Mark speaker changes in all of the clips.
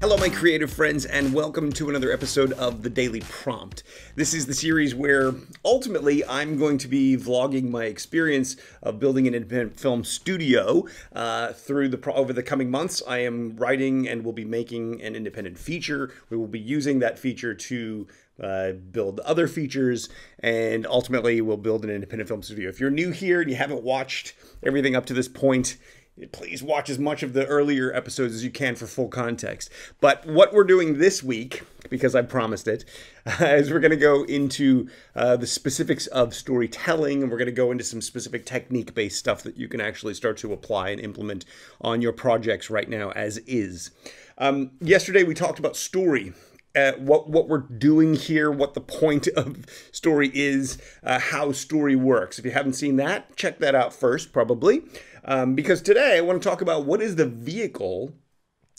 Speaker 1: Hello, my creative friends, and welcome to another episode of The Daily Prompt. This is the series where ultimately I'm going to be vlogging my experience of building an independent film studio over the coming months. I am writing and will be making an independent feature. We will be using that feature to build other features, and ultimately we'll build an independent film studio. If you're new here and you haven't watched everything up to this point, please watch as much of the earlier episodes as you can for full context. But what we're doing this week, because I promised it, is we're going to go into the specifics of storytelling, and we're going to go into some specific technique-based stuff that you can actually start to apply and implement on your projects right now as is. Yesterday we talked about story. What we're doing here, what the point of story is, how story works. If you haven't seen that, check that out first, probably. Because today I want to talk about what is the vehicle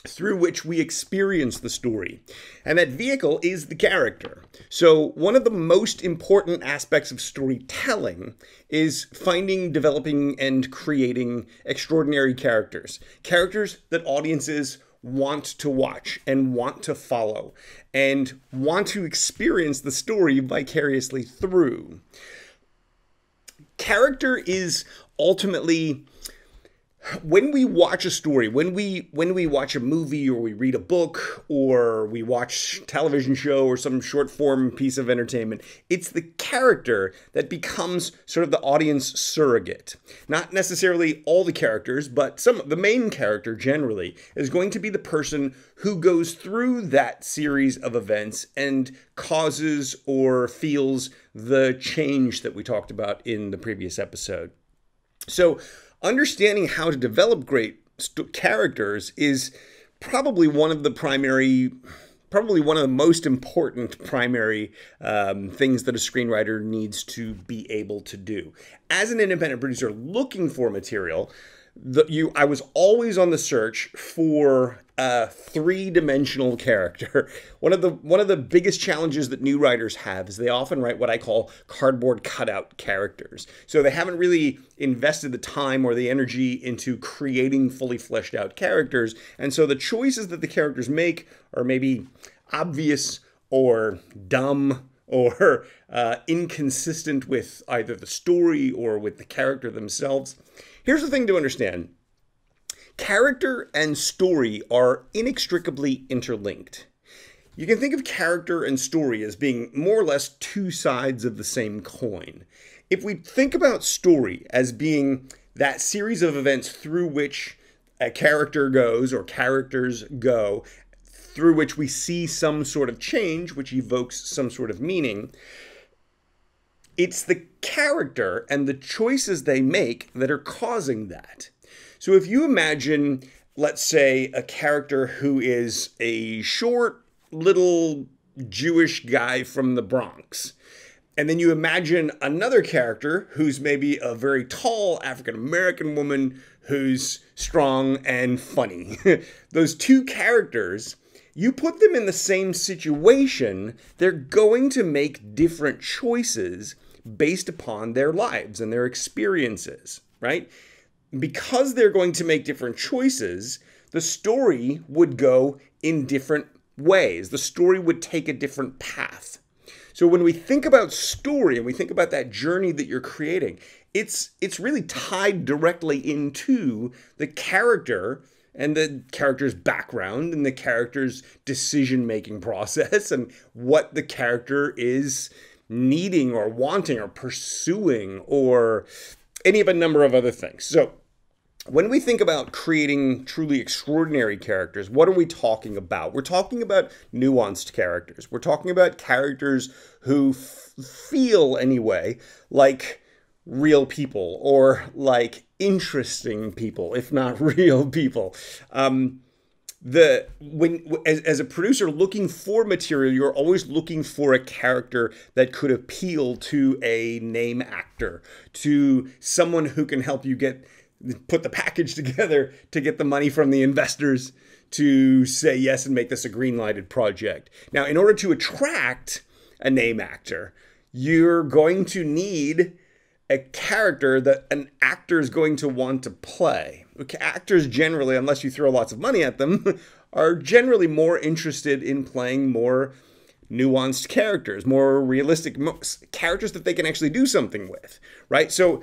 Speaker 1: through which we experience the story. And that vehicle is the character. So one of the most important aspects of storytelling is finding, developing, and creating extraordinary characters. Characters that audiences want to watch and want to follow and want to experience the story vicariously through. Character is ultimately, when we watch a story, when we watch a movie, or we read a book, or we watch a television show or some short form piece of entertainment, it's the character that becomes sort of the audience surrogate. Not necessarily all the characters, but the main character generally is going to be the person who goes through that series of events and causes or feels the change that we talked about in the previous episode. So understanding how to develop great characters is probably one of the most important primary things that a screenwriter needs to be able to do. As an independent producer looking for material, I was always on the search for a three-dimensional character. One of the biggest challenges that new writers have is they often write what I call cardboard cutout characters. So they haven't really invested the time or the energy into creating fully fleshed out characters, and so the choices that the characters make are maybe obvious or dumb or inconsistent with either the story or with the character themselves. Here's the thing to understand. Character and story are inextricably interlinked. You can think of character and story as being more or less two sides of the same coin. If we think about story as being that series of events through which a character goes, or characters go, through which we see some sort of change, which evokes some sort of meaning, it's the character and the choices they make that are causing that. So if you imagine, let's say, a character who is a short little Jewish guy from the Bronx, and then you imagine another character who's maybe a very tall African-American woman who's strong and funny. Those two characters, you put them in the same situation, they're going to make different choices based upon their lives and their experiences, right? Because they're going to make different choices, the story would go in different ways. The story would take a different path. So when we think about story and we think about that journey that you're creating, it's really tied directly into the character and the character's background and the character's decision-making process and what the character is needing or wanting or pursuing or any of a number of other things. So when we think about creating truly extraordinary characters, what are we talking about? We're talking about nuanced characters. We're talking about characters who feel, anyway, like real people or like interesting people, if not real people. As a producer looking for material, you're always looking for a character that could appeal to a name actor, to someone who can help you put the package together to get the money from the investors to say yes and make this a green-lighted project. Now, in order to attract a name actor, you're going to need a character that an actor is going to want to play. Actors generally, unless you throw lots of money at them, are generally more interested in playing more nuanced characters, more realistic characters that they can actually do something with, right? So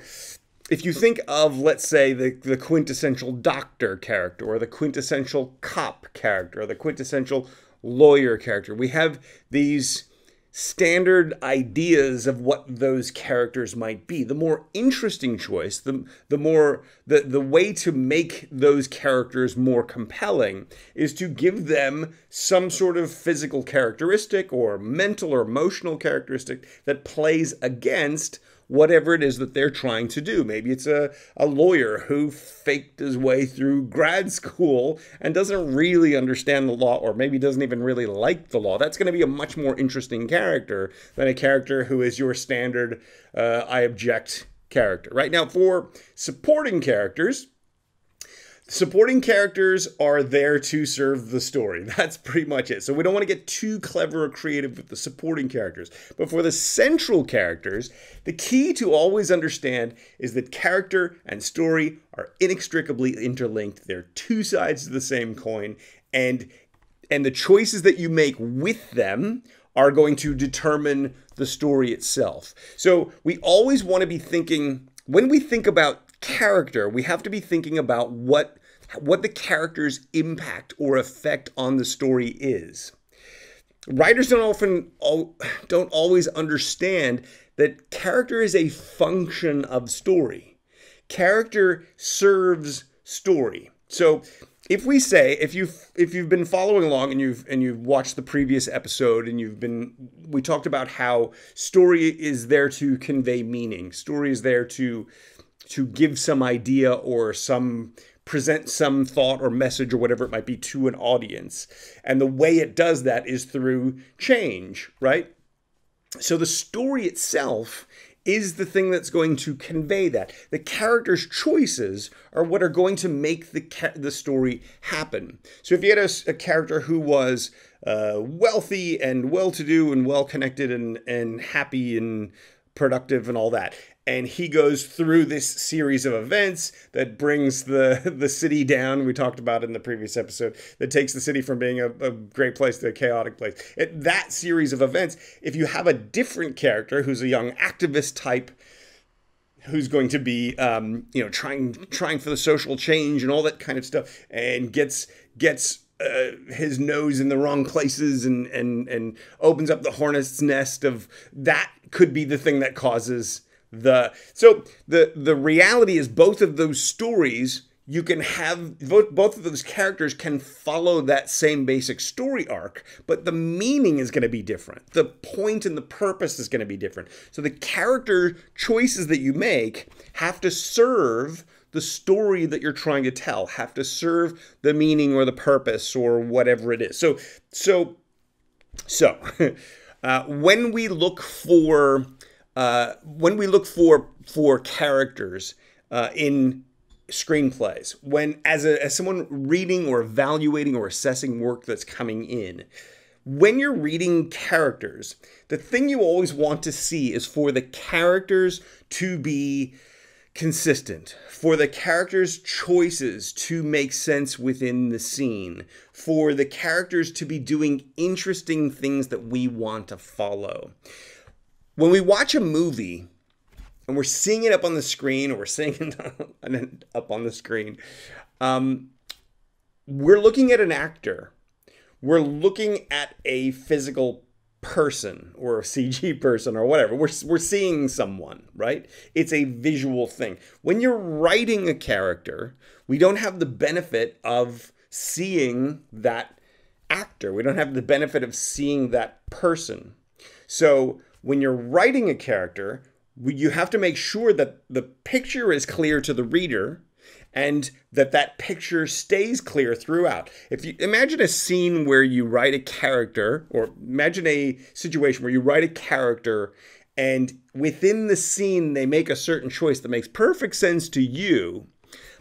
Speaker 1: if you think of, let's say, the quintessential doctor character, or the quintessential cop character, or the quintessential lawyer character, we have these standard ideas of what those characters might be. The more interesting choice, the way to make those characters more compelling is to give them some sort of physical characteristic or mental or emotional characteristic that plays against whatever it is that they're trying to do. Maybe it's a lawyer who faked his way through grad school and doesn't really understand the law, or maybe doesn't even really like the law. That's going to be a much more interesting character than a character who is your standard I object character. Right now, for supporting characters are there to serve the story. That's pretty much it. So we don't want to get too clever or creative with the supporting characters. But for the central characters, the key to always understand is that character and story are inextricably interlinked. They're two sides of the same coin, and the choices that you make with them are going to determine the story itself. So we always want to be thinking, when we think about character, we have to be thinking about what the character's impact or effect on the story is. Writers don't always understand that character is a function of story. Character serves story. So if you've been following along and you've watched the previous episode, and we talked about how story is there to convey meaning. Story is there to give some idea or present some thought or message or whatever it might be to an audience. And the way it does that is through change, right? So the story itself is the thing that's going to convey that. The character's choices are what are going to make the story happen. So if you had a character who was wealthy and well-to-do and well-connected and happy and productive and all that, and he goes through this series of events that brings the city down, we talked about in the previous episode, that takes the city from being a great place to a chaotic place. That series of events, if you have a different character who's a young activist type, who's going to be trying for the social change and all that kind of stuff, and gets his nose in the wrong places and opens up the hornet's nest of that, could be the thing that causes so the reality is, both of those stories, you can have both of those characters can follow that same basic story arc, but the meaning is going to be different. The point and the purpose is going to be different. So the character choices that you make have to serve the story that you're trying to tell, have to serve the meaning or the purpose or whatever it is. So when we look for characters in screenplays, as someone reading or evaluating or assessing work that's coming in, when you're reading characters, the thing you always want to see is for the characters to be consistent, for the characters' choices to make sense within the scene, for the characters to be doing interesting things that we want to follow. When we watch a movie and we're seeing it up on the screen, or we're seeing it up on the screen, we're looking at an actor. We're looking at a physical person or a CG person or whatever. We're seeing someone, right? It's a visual thing. When you're writing a character, we don't have the benefit of seeing that actor. We don't have the benefit of seeing that person. So when you're writing a character, you have to make sure that the picture is clear to the reader and that picture stays clear throughout. If you imagine a scene where you write a character, or imagine a situation where you write a character and within the scene they make a certain choice that makes perfect sense to you,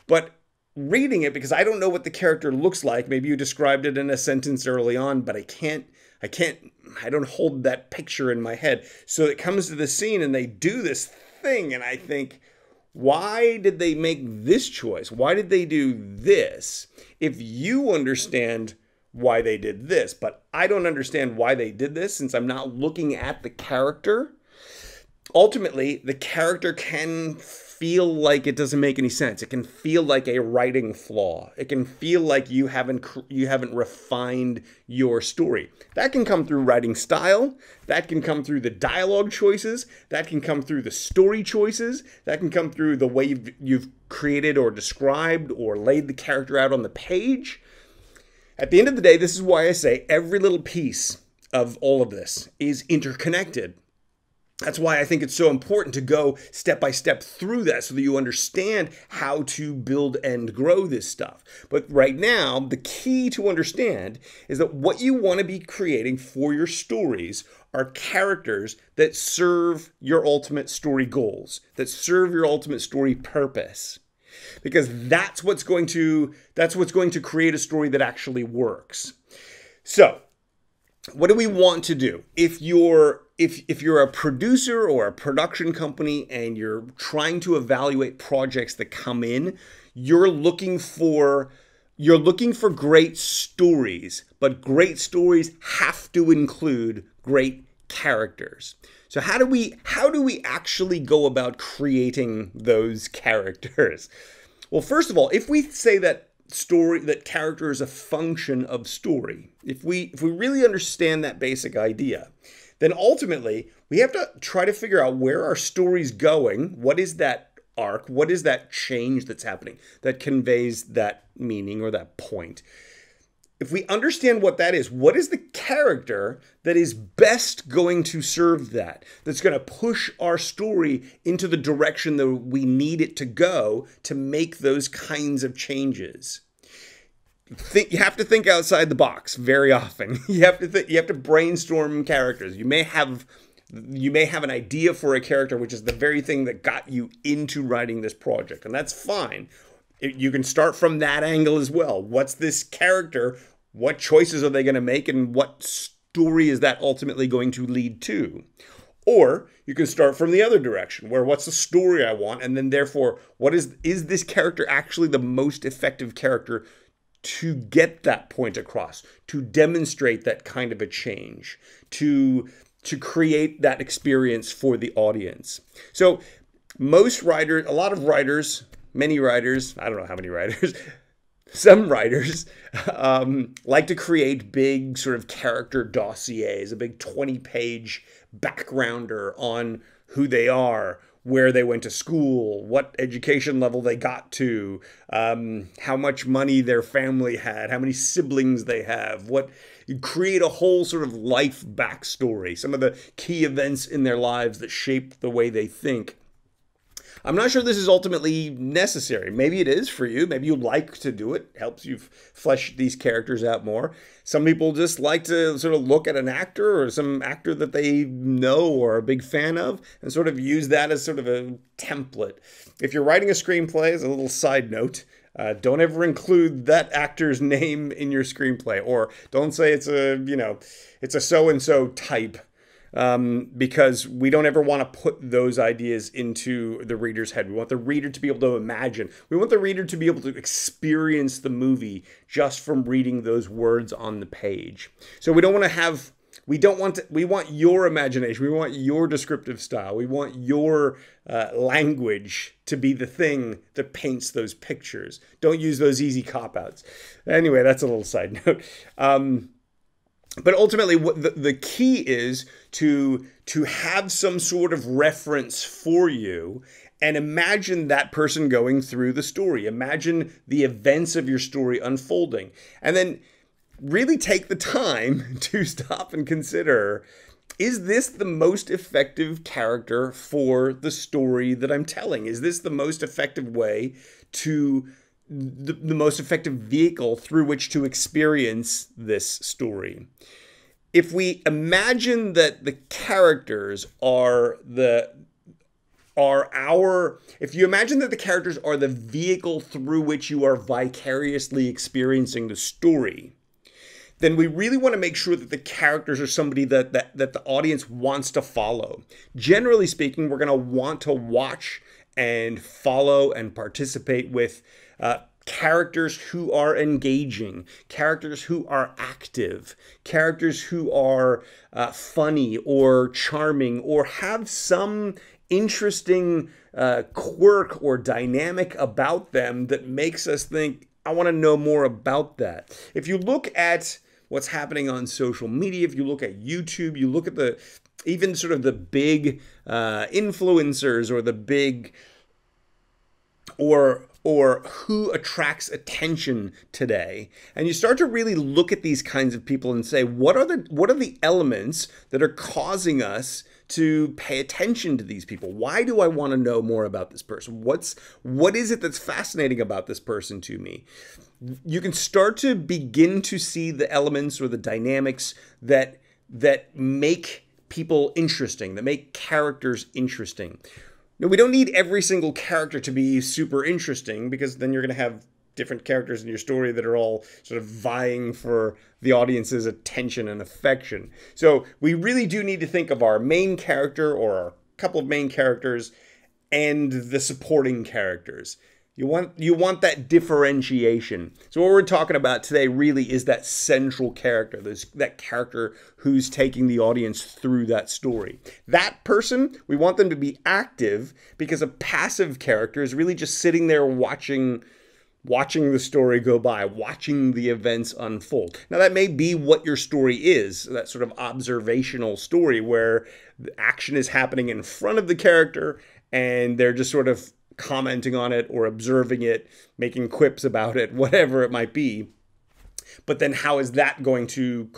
Speaker 1: but reading it, because I don't know what the character looks like, maybe you described it in a sentence early on, but I don't hold that picture in my head. So it comes to the scene and they do this thing and I think, why did they make this choice? Why did they do this? If you understand why they did this, but I don't understand why they did this since I'm not looking at the character. Ultimately, the character can feel like it doesn't make any sense. It can feel like a writing flaw. It can feel like you haven't refined your story. That can come through writing style. That can come through the dialogue choices. That can come through the story choices. That can come through the way you've created or described or laid the character out on the page. At the end of the day, this is why I say every little piece of all of this is interconnected. That's why I think it's so important to go step by step through that so that you understand how to build and grow this stuff. But right now, the key to understand is that what you want to be creating for your stories are characters that serve your ultimate story goals, that serve your ultimate story purpose. Because that's what's going to create a story that actually works. So, what do we want to do? If you're a producer or a production company and you're trying to evaluate projects that come in, you're looking for great stories, but great stories have to include great characters. So how do we actually go about creating those characters? Well, first of all, if we say that character is a function of story, if we really understand that basic idea, then ultimately we have to try to figure out where our story's going. What is that arc? What is that change that's happening that conveys that meaning or that point? If we understand what that is, what is the character that is best going to serve that? That's going to push our story into the direction that we need it to go to make those kinds of changes. You have to think outside the box very often. You have to brainstorm characters. You may have an idea for a character, which is the very thing that got you into writing this project, and that's fine. You can start from that angle as well. What's this character? What choices are they going to make? And what story is that ultimately going to lead to? Or you can start from the other direction, where what's the story I want? And then therefore, is this character actually the most effective character to get that point across, to demonstrate that kind of a change, to create that experience for the audience? So most writers, a lot of writers, many writers, I don't know how many writers, some writers like to create big sort of character dossiers, a big 20-page backgrounder on who they are, where they went to school, what education level they got to, how much money their family had, how many siblings they have, you create a whole sort of life backstory, some of the key events in their lives that shape the way they think. I'm not sure this is ultimately necessary. Maybe it is for you. Maybe you like to do it. It helps you flesh these characters out more. Some people just like to sort of look at an actor or some actor that they know or are a big fan of and sort of use that as sort of a template. If you're writing a screenplay, as a little side note, don't ever include that actor's name in your screenplay, or don't say it's a so-and-so type. Because we don't ever want to put those ideas into the reader's head. We want the reader to be able to imagine. We want the reader to be able to experience the movie just from reading those words on the page. So we want your imagination. We want your descriptive style. We want your language to be the thing that paints those pictures. Don't use those easy cop-outs. Anyway, that's a little side note. But ultimately, what the key is to have some sort of reference for you and imagine that person going through the story. Imagine the events of your story unfolding. And then really take the time to stop and consider, is this the most effective character for the story that I'm telling? Is this the most effective way the most effective vehicle through which to experience this story? If we imagine that the characters if you imagine that the characters are the vehicle through which you are vicariously experiencing the story, then we really want to make sure that the characters are somebody that the audience wants to follow. Generally speaking, we're going to want to watch and follow and participate with characters who are engaging, characters who are active, characters who are funny or charming or have some interesting quirk or dynamic about them that makes us think, I want to know more about that. If you look at what's happening on social media, if you look at YouTube, you look at even sort of the big influencers or the big or who attracts attention today, and you start to really look at these kinds of people and say, what are the elements that are causing us to pay attention to these people? Why do I want to know more about this person? What is it that's fascinating about this person to me? You can start to begin to see the elements or the dynamics that make people interesting, that make characters interesting. Now, we don't need every single character to be super interesting, because then you're going to have different characters in your story that are all sort of vying for the audience's attention and affection. So we really do need to think of our main character or a couple of main characters and the supporting characters. You want that differentiation. So what we're talking about today really is that central character, that character who's taking the audience through that story. That person, we want them to be active, because a passive character is really just sitting there watching the story go by, watching the events unfold. Now, that may be what your story is, that sort of observational story where the action is happening in front of the character and they're just sort of commenting on it or observing it, making quips about it, whatever it might be. But then how is that going to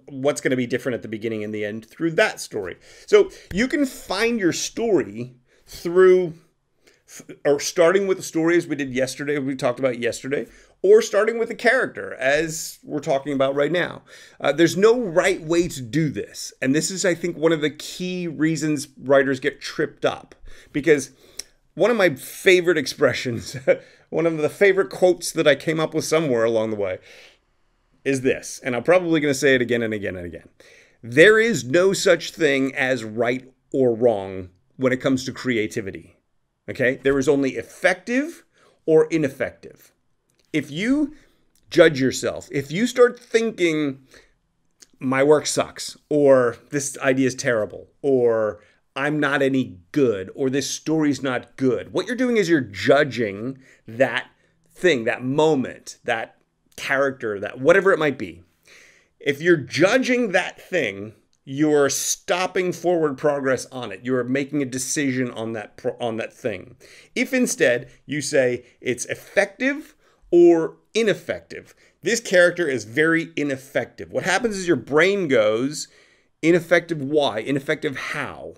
Speaker 1: what's going to be different at the beginning and the end through that story? So you can find your story through, or starting with the story as we did yesterday, we talked about yesterday, or starting with a character as we're talking about right now. There's no right way to do this. And this is, I think, one of the key reasons writers get tripped up, because one of my favorite expressions, one of the favorite quotes that I came up with somewhere along the way is this, and I'm probably going to say it again and again and again. There is no such thing as right or wrong when it comes to creativity. Okay? There is only effective or ineffective. If you judge yourself, if you start thinking, my work sucks, or this idea is terrible, or I'm not any good, or this story's not good, what you're doing is you're judging that thing, that moment, that character, that whatever it might be. If you're judging that thing, you're stopping forward progress on it. You're making a decision on that thing. If instead you say it's effective or ineffective, this character is very ineffective. What happens is your brain goes, ineffective why? Ineffective how?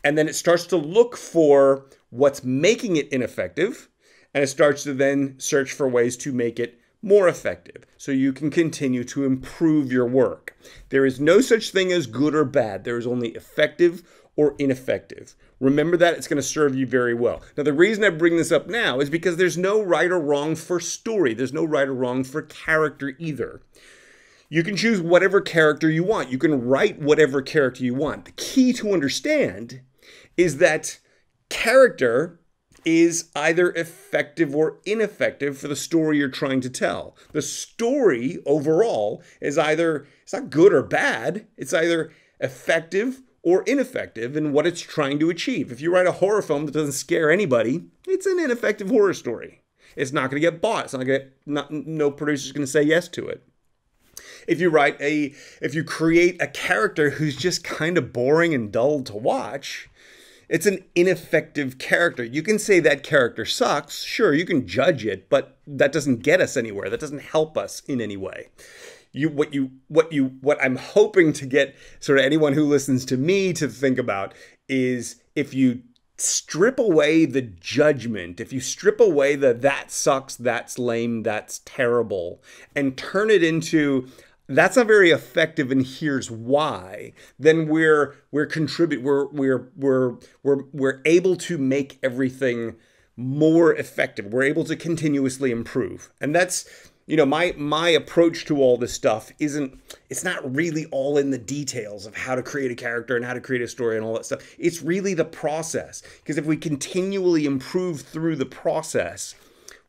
Speaker 1: And then it starts to look for what's making it ineffective, and it starts to then search for ways to make it more effective so you can continue to improve your work. There is no such thing as good or bad. There is only effective or ineffective. Remember that. It's going to serve you very well. Now, the reason I bring this up now is because there's no right or wrong for story. There's no right or wrong for character either. You can choose whatever character you want. You can write whatever character you want. The key to understand is that character is either effective or ineffective for the story you're trying to tell. The story overall is either, it's not good or bad, it's either effective or ineffective in what it's trying to achieve. If you write a horror film that doesn't scare anybody, it's an ineffective horror story. It's not going to get bought. It's not going to no producer's going to say yes to it. If you create a character who's just kind of boring and dull to watch, it's an ineffective character. You can say that character sucks. Sure, you can judge it, but that doesn't get us anywhere. That doesn't help us in any way. What I'm hoping to get sort of anyone who listens to me to think about is, if you strip away the judgment, if you strip away that sucks, that's lame, that's terrible, and turn it into, that's not very effective and here's why, then we're able to make everything more effective. We're able to continuously improve. And that's, my approach to all this stuff it's not really all in the details of how to create a character and how to create a story and all that stuff. It's really the process. Because if we continually improve through the process,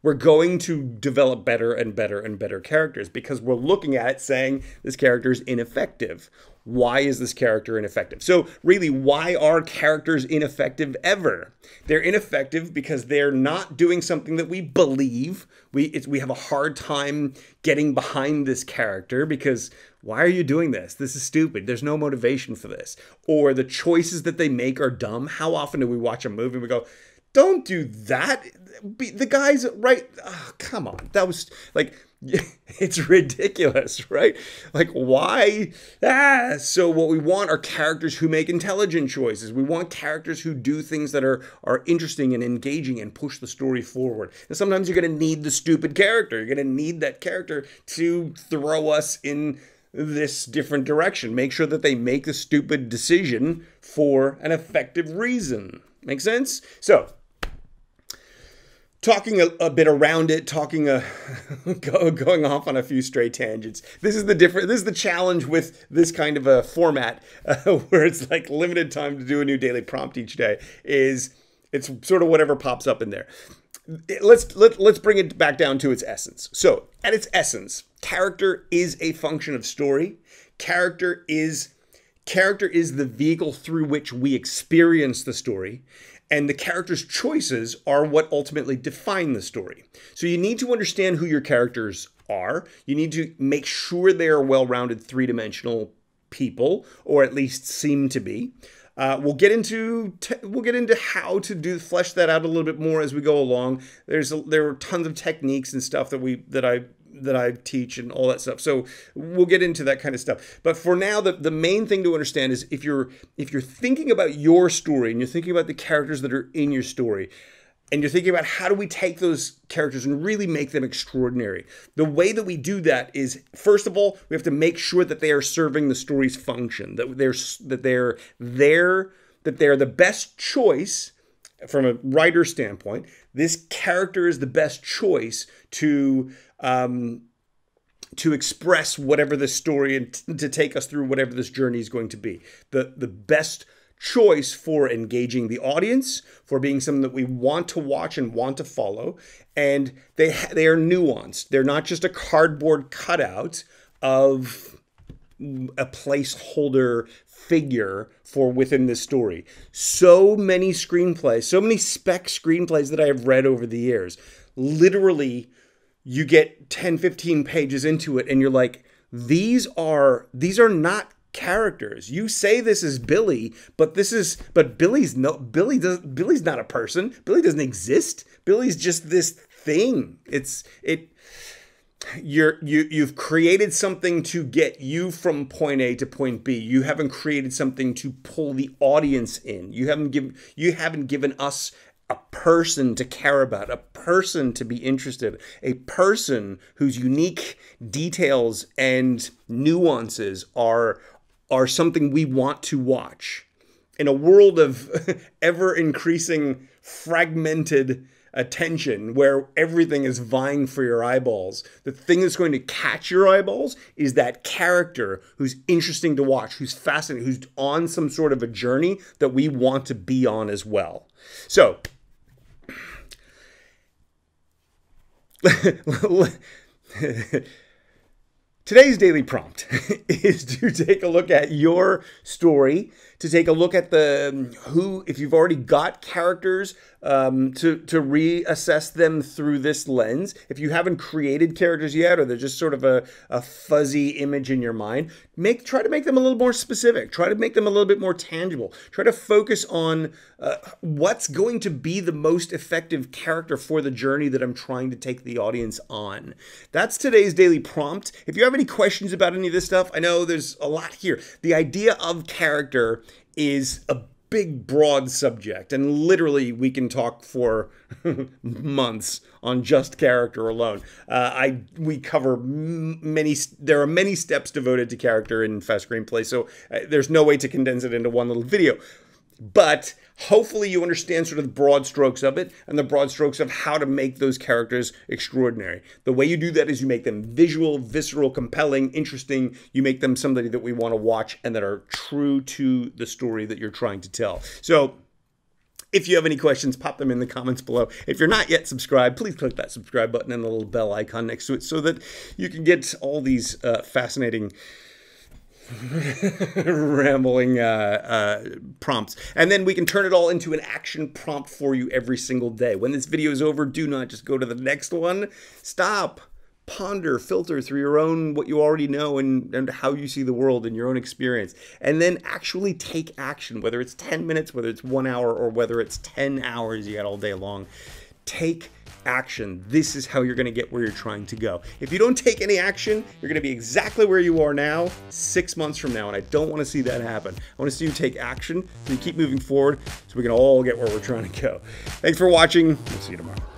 Speaker 1: we're going to develop better and better and better characters because we're looking at it saying this character is ineffective. Why is this character ineffective? So really, why are characters ineffective ever? They're ineffective because they're not doing something that we believe. We have a hard time getting behind this character because why are you doing this? This is stupid. There's no motivation for this. Or the choices that they make are dumb. How often do we watch a movie and we go, don't do that? The guy's right. Oh, come on. That was like... It's ridiculous, right? Like, why? So what we want are characters who make intelligent choices. We want characters who do things that are interesting and engaging and push the story forward. And sometimes you're going to need the stupid character. You're going to need that character to throw us in this different direction. Make sure that they make the stupid decision for an effective reason. Make sense? So, talking a bit around it, going off on a few stray tangents. This is the challenge with this kind of a format where it's like limited time to do a new daily prompt each day. It's sort of whatever pops up in there. Let's bring it back down to its essence. So at its essence, character is a function of story. Character is the vehicle through which we experience the story. And the character's choices are what ultimately define the story. So you need to understand who your characters are. You need to make sure they are well-rounded three-dimensional people, or at least seem to be. We'll get into how to flesh that out a little bit more as we go along. There are tons of techniques and stuff that I teach and all that stuff. So we'll get into that kind of stuff. But for now, the main thing to understand is if you're thinking about your story and you're thinking about the characters that are in your story, and you're thinking about how do we take those characters and really make them extraordinary, the way that we do that is, first of all, we have to make sure that they are serving the story's function, that they're the best choice from a writer's standpoint. This character is the best choice to express whatever the story and to take us through whatever this journey is going to be. The best choice for engaging the audience, for being something that we want to watch and want to follow. And they are nuanced. They're not just a cardboard cutout of a placeholder figure for within this story. So many screenplays, so many spec screenplays that I have read over the years, literally you get 10, 15 pages into it and you're like, these are not characters. You say this is Billy, but Billy's not a person. Billy doesn't exist. Billy's just this thing. You've created something to get you from point A to point B. You haven't created something to pull the audience in. You haven't given us a person to care about, a person to be interested, a person whose unique details and nuances are something we want to watch. In a world of ever-increasing fragmented attention where everything is vying for your eyeballs, the thing that's going to catch your eyeballs is that character who's interesting to watch, who's fascinating, who's on some sort of a journey that we want to be on as well. So, today's daily prompt is to take a look at your story, to take a look at if you've already got characters, to reassess them through this lens. If you haven't created characters yet, or they're just sort of a fuzzy image in your mind, try to make them a little more specific. Try to make them a little bit more tangible. Try to focus on what's going to be the most effective character for the journey that I'm trying to take the audience on. That's today's daily prompt. If you have any questions about any of this stuff, I know there's a lot here. The idea of character is a big, broad subject, and literally we can talk for months on just character alone. We cover there are many steps devoted to character in Fast Screenplay, so there's no way to condense it into one little video. But hopefully you understand sort of the broad strokes of it and the broad strokes of how to make those characters extraordinary. The way you do that is you make them visual, visceral, compelling, interesting. You make them somebody that we want to watch and that are true to the story that you're trying to tell. So If you have any questions, pop them in the comments below. If you're not yet subscribed, please click that subscribe button and the little bell icon next to it so that you can get all these fascinating rambling prompts. And then we can turn it all into an action prompt for you every single day. When this video is over, do not just go to the next one. Stop. Ponder, filter through your own, what you already know and how you see the world and your own experience. And then actually take action, whether it's 10 minutes, whether it's 1 hour, or whether it's 10 hours you got all day long. Take action. This is how you're going to get where you're trying to go. If you don't take any action, you're going to be exactly where you are now 6 months from now, and I don't want to see that happen. I want to see you take action so you keep moving forward so we can all get where we're trying to go. Thanks for watching. We'll see you tomorrow.